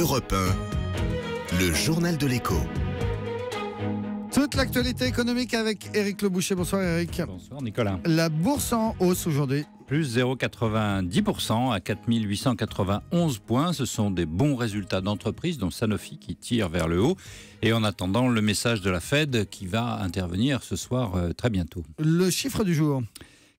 Europe 1, le journal de l'écho. Toute l'actualité économique avec Éric Le Boucher. Bonsoir Éric. Bonsoir Nicolas. La bourse en hausse aujourd'hui. Plus 0,90% à 4891 points. Ce sont des bons résultats d'entreprise, dont Sanofi qui tire vers le haut. Et en attendant, le message de la Fed qui va intervenir ce soir très bientôt. Le chiffre du jour.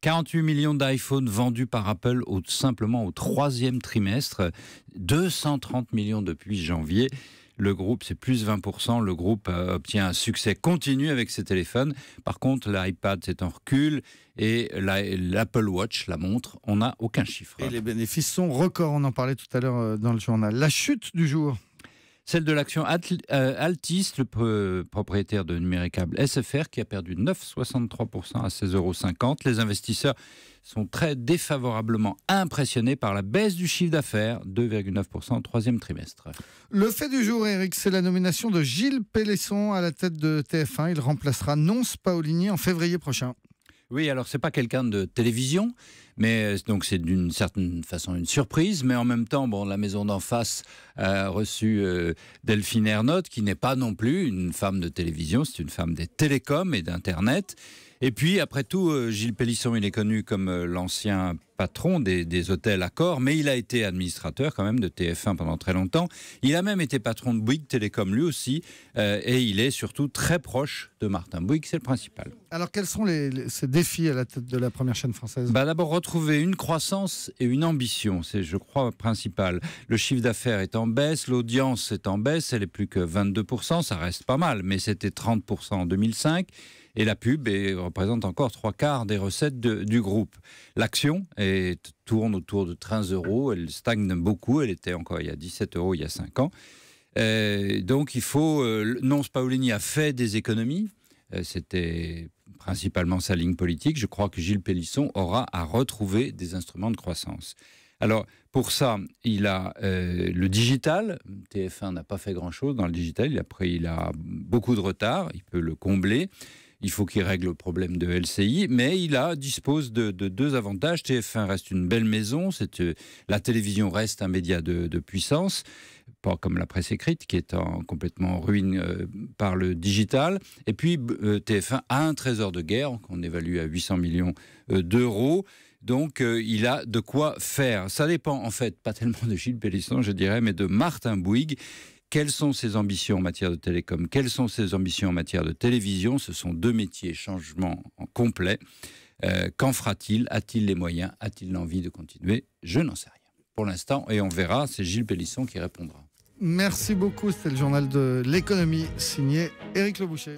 48 millions d'iPhone vendus par Apple simplement au troisième trimestre. 230 millions depuis janvier. Le groupe, c'est plus 20%. Le groupe obtient un succès continu avec ses téléphones. Par contre, l'iPad, c'est en recul. Et l'Apple Watch, la montre, on n'a aucun chiffre. Et les bénéfices sont records. On en parlait tout à l'heure dans le journal. La chute du jour. Celle de l'action Altis, le propriétaire de Numéricable SFR, qui a perdu 9,63% à 16,50 €. Les investisseurs sont très défavorablement impressionnés par la baisse du chiffre d'affaires, 2,9% au troisième trimestre. Le fait du jour, Éric, c'est la nomination de Gilles Pélisson à la tête de TF1. Il remplacera Nonce Paolini en février prochain. Oui, alors c'est pas quelqu'un de télévision, mais donc c'est d'une certaine façon une surprise, mais en même temps, la maison d'en face a reçu Delphine Ernotte, qui n'est pas non plus une femme de télévision, c'est une femme des télécoms et d'Internet. Et puis, après tout, Gilles Pélisson, il est connu comme l'ancien patron des hôtels Accor, mais il a été administrateur quand même de TF1 pendant très longtemps. Il a même été patron de Bouygues Télécom lui aussi, et il est surtout très proche de Martin Bouygues, c'est le principal. Alors, quels sont ces défis à la tête de la première chaîne française ? D'abord, retrouver une croissance et une ambition, c'est, je crois, principal. Le chiffre d'affaires est en baisse, l'audience est en baisse, elle est plus que 22%, ça reste pas mal, mais c'était 30% en 2005. Et la pub représente encore 3/4 des recettes du groupe. L'action tourne autour de 13 €. Elle stagne beaucoup. Elle était encore il y a 17 € il y a 5 ans. Donc il faut... Nonce Paolini a fait des économies. C'était principalement sa ligne politique. Je crois que Gilles Pélisson aura à retrouver des instruments de croissance. Alors, pour ça, il a le digital. TF1 n'a pas fait grand-chose dans le digital. Il a beaucoup de retard. Il peut le combler. Il faut qu'il règle le problème de LCI, mais il dispose de deux avantages. TF1 reste une belle maison, la télévision reste un média de puissance, pas comme la presse écrite qui est complètement en ruine par le digital. Et puis TF1 a un trésor de guerre qu'on évalue à 800 millions d'euros. Donc, il a de quoi faire. Ça dépend, en fait, pas tellement de Gilles Pélisson, je dirais, mais de Martin Bouygues. Quelles sont ses ambitions en matière de télécom? Quelles sont ses ambitions en matière de télévision? Ce sont deux métiers, changement en complet. Qu'en fera-t-il? A-t-il les moyens? A-t-il l'envie de continuer? Je n'en sais rien. Pour l'instant, et on verra, c'est Gilles Pélisson qui répondra. Merci beaucoup. C'était le journal de l'économie, signé Éric Le Boucher.